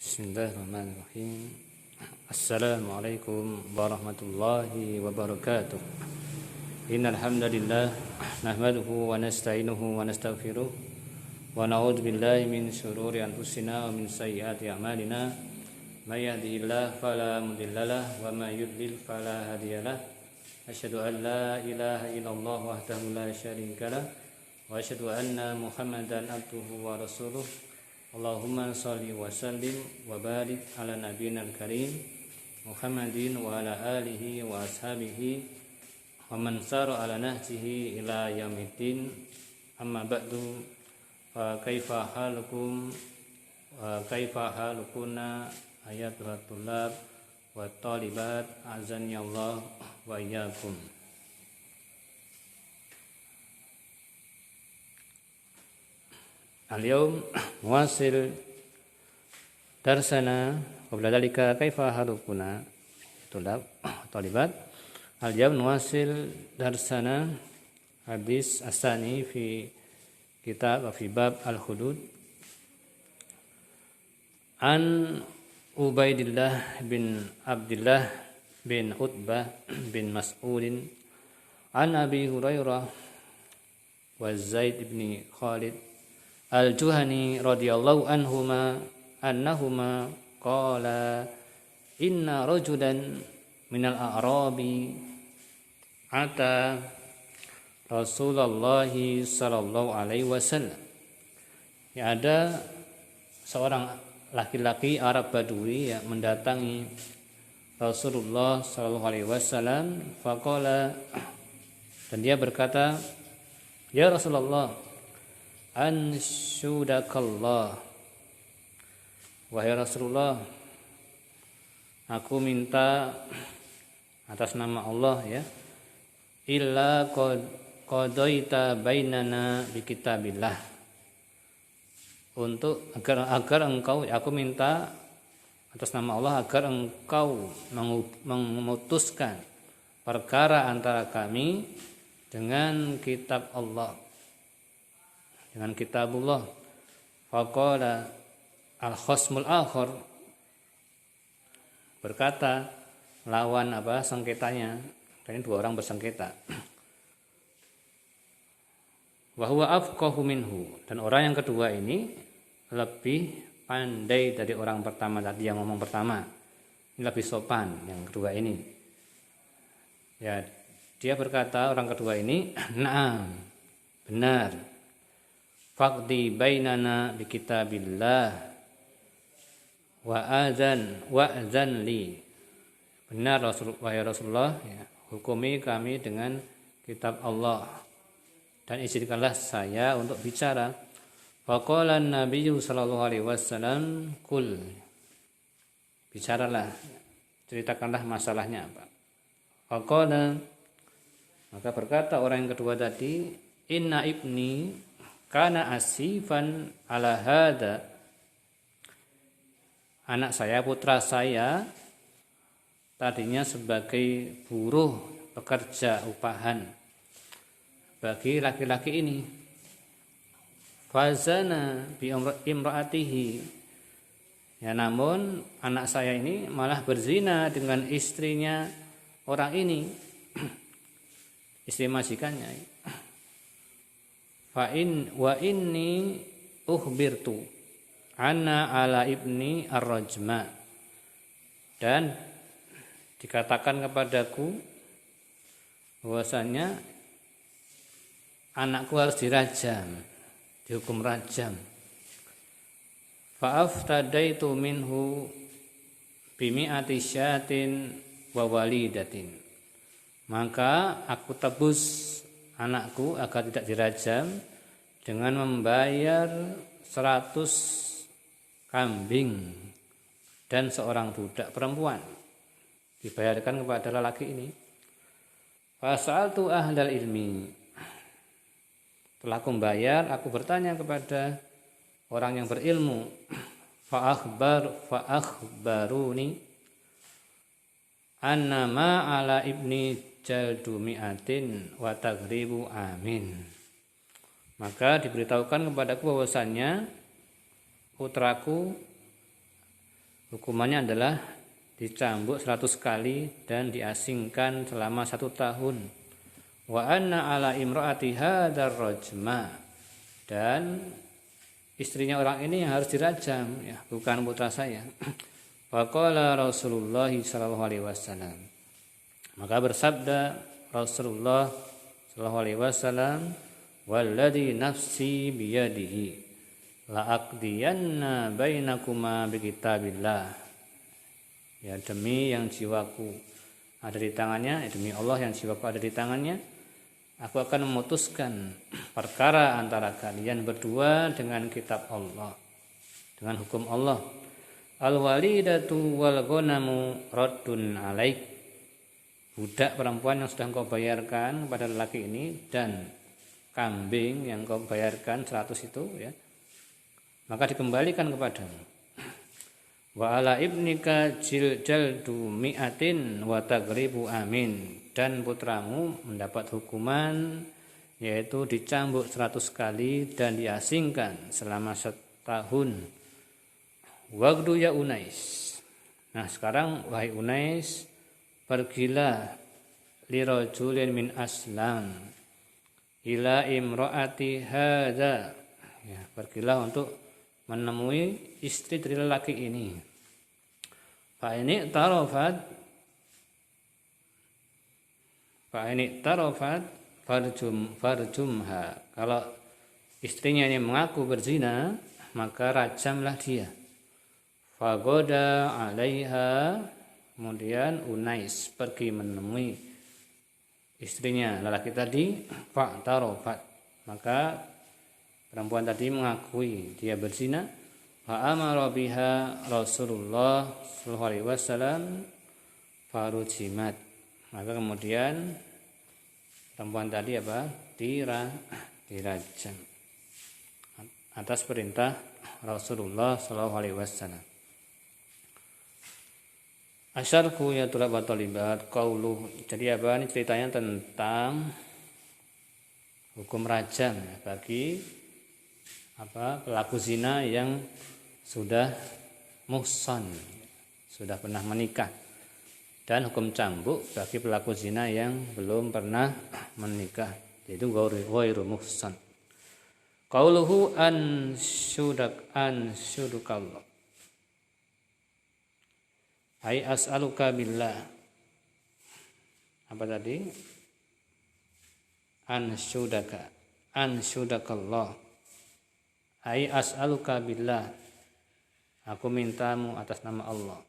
Bismillahirrahmanirrahim. Assalamualaikum warahmatullahi wabarakatuh. Innal hamdalillah nahmaduhu wa nasta'inuhu wa nastaghfiruh wa na'udzu billahi min shururi anfusina wa min sayyiati a'malina. May yahdihillahu fala mudhillalah wa may yudlil fala hadiyalah. Asyhadu an la ilaha illallah wahdahu la syarikalah wa asyhadu anna Muhammadan abduhu wa rasuluh. Allahumma shalli wa sallim wa barik ala nabiyyil karim Muhammadin wa ala alihi wa ashabihi wa man sara ala nahjihi ila yaumiddin. Amma ba'du, fa kaifa halukum wa kaifa halukuna ayatul tulab wa talibat azani Allah wa iyyakum. Al-yawm nuwasil darsana qabla dhalika kaifa halukuna tulab talibat. Al-yawm nuwasil darsana hadis asani fi kitab fi bab al-hudud an Ubaidillah bin Abdullah bin Utbah bin Mas'udin an Abi Hurairah wa Zaid bin Khalid Al-Juhani radhiyallahu anhuma annahuma qala inna rajulan minal a'rabi ata Rasulullah sallallahu alaihi wasallam. Ya, ada seorang laki-laki Arab Badui yang mendatangi Rasulullah sallallahu alaihi wasallam. Faqala, dan dia berkata, ya Rasulullah, ansyudakallah, wahai Rasulullah, aku minta atas nama Allah, ya, illa qadaita bainana bi kitabillah, untuk agar engkau, aku minta atas nama Allah agar engkau memutuskan perkara antara kami dengan kitab Allah, dengan kitabullah. Faqala al-khasmul akhar, berkata lawan sengketanya, dan dua orang bersengketa, wa huwa afqahu minhu, dan orang yang kedua ini lebih pandai dari orang pertama tadi yang ngomong pertama. Ini lebih sopan yang kedua ini. Ya, dia berkata, orang kedua ini, na'am, benar, faqdi bainana bi kitabillah wa adzan li, benar wahai Rasulullah, ya, hukumi kami dengan kitab Allah dan izinkanlah saya untuk bicara. Faqala an-nabiy sallallahu alaihi wasallam, kul, bicaralah, ceritakanlah masalahnya apa. Faqala, maka berkata orang yang kedua tadi, inna ibni kana asifan ala hada, anak saya, putra saya, tadinya sebagai buruh pekerja upahan bagi laki-laki ini. Fazana bi imraatihi, ya, namun anak saya ini malah berzina dengan istrinya orang ini, istri majikannya. Wa inni ukhbirtu anna ala ibni ar-rajma, dan dikatakan kepadaku bahwasanya anakku harus dirajam, dihukum rajam. Fa aftadaitu minhu bimi'ati syatin wa walidatin, maka aku tebus anakku agar tidak dirajam dengan membayar 100 kambing dan seorang budak perempuan, dibayarkan kepada lelaki ini. Fasaltu ahlal ilmi, setelah aku membayar, aku bertanya kepada orang yang berilmu. Fa'akhbaruni anna ma ala ibni jaldu mi'atin wa taghribu amin, maka diberitahukan kepadaku bahwasannya putraku Hukumannya adalah dicambuk 100 kali dan diasingkan selama 1 tahun. Wa anna ala imraati hadzal rajma, dan istrinya orang ini yang harus dirajam, ya, bukan putra saya. Faqala Rasulullah sallallahu alaihi wasallam, maka bersabda Rasulullah sallallahu alaihi wasallam, walladzi nafsi biyadihi la aqdiyanna bainakuma bikitabillah, ya, demi yang jiwaku ada di tangannya, demi Allah yang jiwaku ada di tangannya, aku akan memutuskan perkara antara kalian berdua dengan kitab Allah, dengan hukum Allah. Al-walidatu wal ghanamu raddun alaik, budak perempuan yang sudah engkau bayarkan kepada lelaki ini dan kambing yang engkau bayarkan 100 itu, ya, maka dikembalikan kepadamu. Wa ala ibnika jaldu mi'atin wa tagribu amin, dan putramu mendapat hukuman yaitu dicambuk 100 kali dan diasingkan selama 1 tahun. Wagdu ya Unais. Nah, sekarang wahai Unais, pergilah lirajulin min aslam ila imraati hadza, ya, pergilah untuk menemui istri dari lelaki ini. Fa ini tarafat farjumha, kalau istrinya ini mengaku berzina, maka rajamlah dia. Fagoda alaiha, kemudian Unais pergi menemui istrinya lelaki tadi. Fa'tarafat, maka perempuan tadi mengakui dia berzina. Fa amara biha Rasulullah sallallahu alaihi wasallam farujimat, maka kemudian perempuan tadi dirajam atas perintah Rasulullah sallallahu alaihi wasallam. Asyarku ya tulab talibat qauluh. Jadi ini ceritanya tentang hukum rajam bagi pelaku zina yang sudah muhsan, sudah pernah menikah, dan hukum cambuk bagi pelaku zina yang belum pernah menikah, yaitu ghairu muhsan. Qauluhu syudukallah, ai as'aluka billah, apa tadi? Ansyudakallah, ai as'aluka billah, aku mintamu atas nama Allah.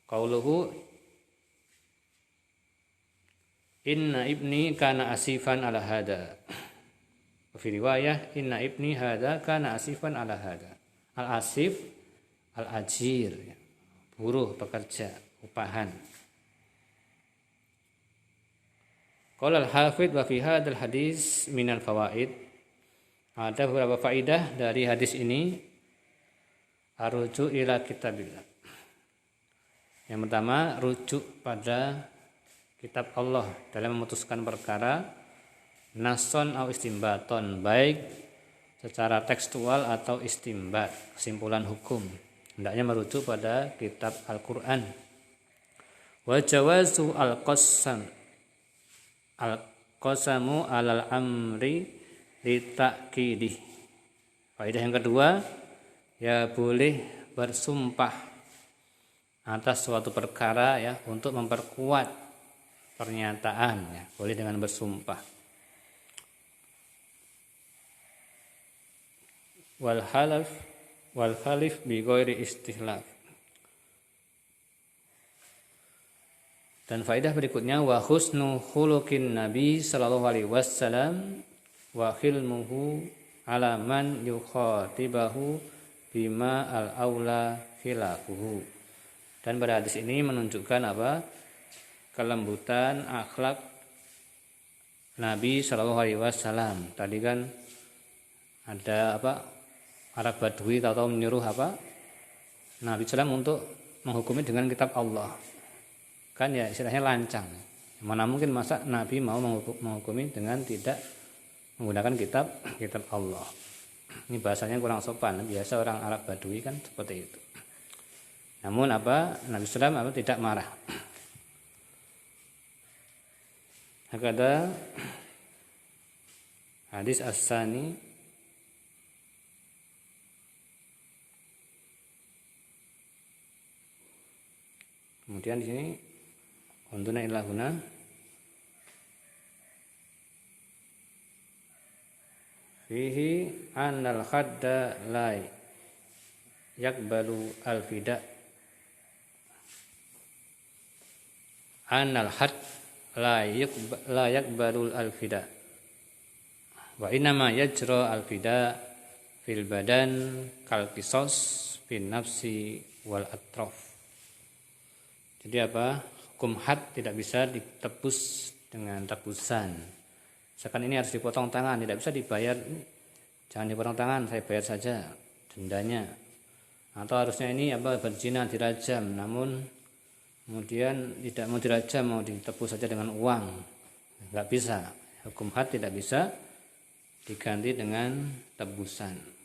Qauluhu inna ibni kana asifan ala hada, fi riwayah inna ibni hada kana asifan ala hada. Al-asif al-ajir, buruh, pekerja, upahan. Qala al-hafidz wa fi hadzal hadis minal fawaid, ada beberapa faidah dari hadis ini. Arju ila kitabillah, yang pertama rujuk pada kitab Allah dalam memutuskan perkara, nason au istimbaton, baik secara tekstual atau istimbat, kesimpulan hukum, hendaknya merujuk pada kitab Al-Qur'an. Wa jawazu al-qasamu alal amri litakidih. Faedah yang kedua, ya boleh bersumpah atas suatu perkara, ya, untuk memperkuat pernyataan, ya, boleh dengan bersumpah. Wal halif bi ghairi istihlaf. Dan faedah berikutnya, wa husnu khuluqin nabi sallallahu alaihi wasallam wa khilmuhu ala man yukhatibahu bima al-aula khilafuhu. Dan pada hadis ini menunjukkan kelembutan akhlak Nabi sallallahu alaihi wasallam. Tadi kan ada Arab Badui atau menyuruh Nabi sallam untuk menghukumi dengan kitab Allah. Kan ya istilahnya lancang. Mana mungkin masa Nabi mau menghukumi dengan tidak menggunakan kitab Allah. Ini bahasanya kurang sopan, biasa orang Arab Badui kan seperti itu. Namun Nabi SAW tidak marah. Hakada hadis as-sani kemudian di sini untuna ilahuna fihi annal khadda la yakbalu al-fida annal hadd la yakbalu al-fida wa inama yajra al-fida fil badan kal qisas fin nafsi wal atraf. Jadi hukum had tidak bisa ditebus dengan tebusan. Misalkan ini harus dipotong tangan, tidak bisa dibayar. Jangan dipotong tangan, saya bayar saja dendanya. Atau harusnya ini berzina dirajam, namun kemudian tidak mau dirajam, mau ditebus saja dengan uang. Enggak bisa. Hukum had tidak bisa diganti dengan tebusan.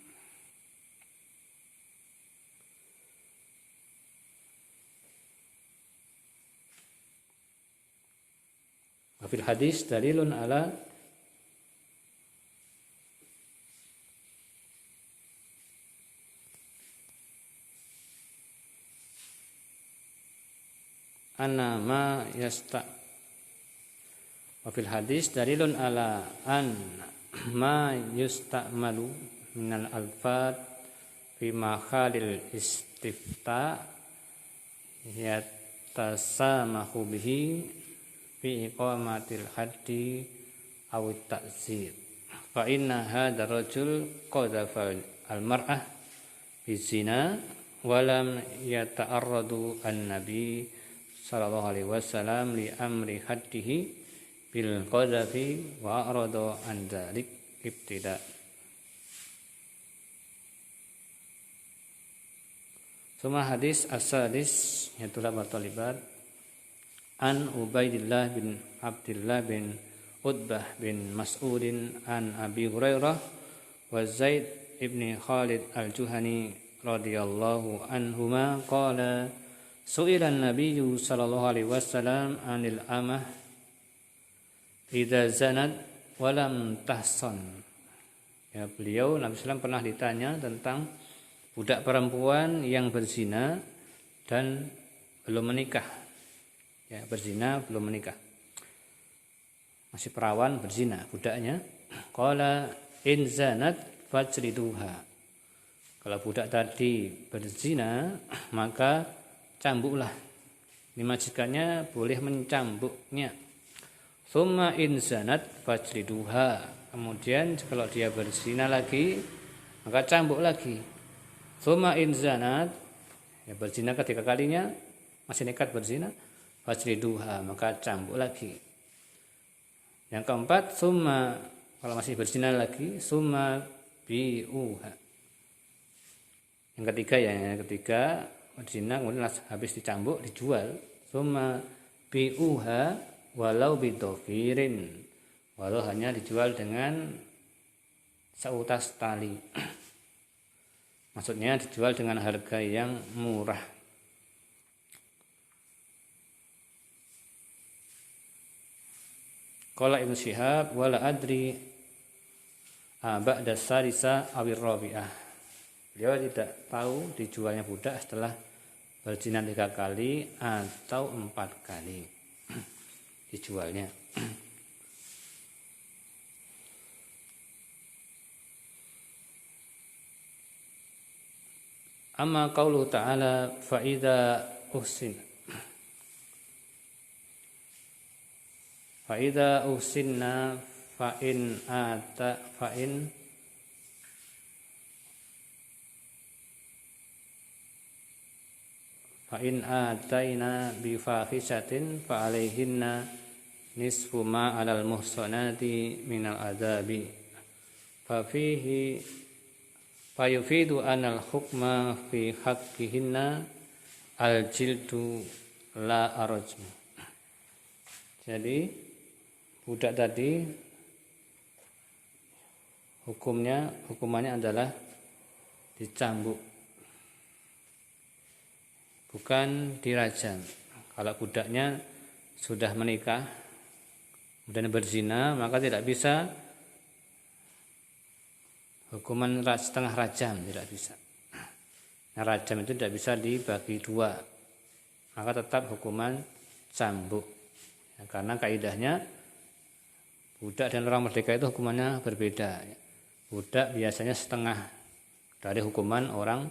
Fil hadis dalilun ala anna ma yasta wa fil hadis dalilun ala an ma yusta'malu minal alfat fi makhalil istifta yatasamahu bihi fi iqamatil haddi aw ta'zir fa inna hadzal rajul qadhafa al mar'ah bizina wa lam yata'arradu an-nabi sallallahu alaihi wasallam li amri haddihi bil qadhafi wa arada an dzalik ibtida. Suma hadis as-sadis yaitu labat talibat an Ubaidillah bin Abdullah bin Utbah bin Mas'udin an Abi Hurairah wa Zaid ibni Khalid al-Juhani radhiyallahu anhuma qala su'ila an-nabiyyu sallallahu alaihi wasallam 'anil amah idza zanat wa lam tahsan. Ya, beliau Nabi sallallahu pernah ditanya tentang budak perempuan yang berzina dan belum menikah. Ya, berzina belum menikah. Masih perawan berzina budaknya. Qala in zanat fajriduha. Kalau budak tadi berzina maka cambuklah. Ini majikannya boleh mencambuknya. Tsumma in zanat fajriduha. Kemudian kalau dia berzina lagi maka cambuk lagi. Tsumma in zanat, ya berzina ketiga kalinya masih nekat berzina, fajriduha, maka cambuk lagi. Yang keempat, summa, kalau masih berzina lagi, summa bi'uha. Yang ketiga berzina kemudian habis dicambuk dijual, summa bi'uha walau bidofirin, walau hanya dijual dengan seutas tali. Maksudnya dijual dengan harga yang murah. Qala Ibnu Syihab wala adri ba'da sarisa awir rabi'ah. Beliau tidak tahu dijualnya budak setelah berzina 3 kali atau 4 kali dijualnya. Amma qauluhu ta'ala fa idza uhsinna fa in ataina bi fahishatin fa alaihinna nisfu ma 'alal muhsanati minal adzabi fa fihi fayufidu anal hukma fi haqqihinna al-jildu la arajmu. Jadi budak tadi hukumannya adalah dicambuk, bukan dirajam. Kalau budaknya sudah menikah dan berzina, maka tidak bisa hukuman setengah rajam, tidak bisa. Nah, rajam itu tidak bisa dibagi dua, maka tetap hukuman cambuk. Ya, karena kaidahnya budak dan orang merdeka itu hukumannya berbeda. Budak biasanya setengah dari hukuman orang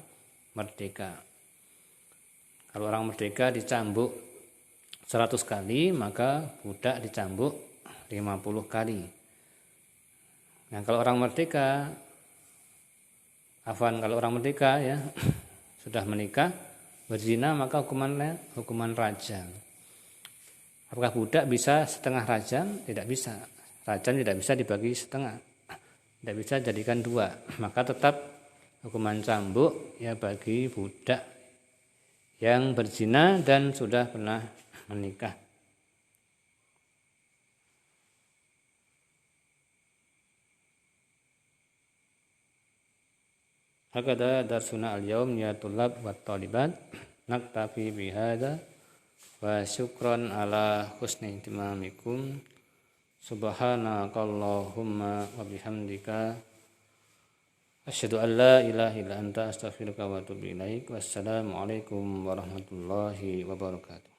merdeka. Kalau orang merdeka dicambuk 100 kali, maka budak dicambuk 50 kali. Nah, kalau orang merdeka ya sudah menikah, berzina, maka hukumannya hukuman rajam. Apakah budak bisa setengah rajam? Tidak bisa. Rajam tidak bisa dibagi setengah. Tidak bisa jadikan dua. Maka tetap hukuman cambuk ya bagi budak yang berzina dan sudah pernah menikah. Hakada darsuna al-yaum ya tulab wa talibat, naktafi bihada wa syukran ala husni ihtimamikum. Subhanakallahumma wa bihamdika asyhadu an la ilaha illa anta astaghfiruka wa atubu ilaik. Wassalamu alaikum warahmatullahi wabarakatuh.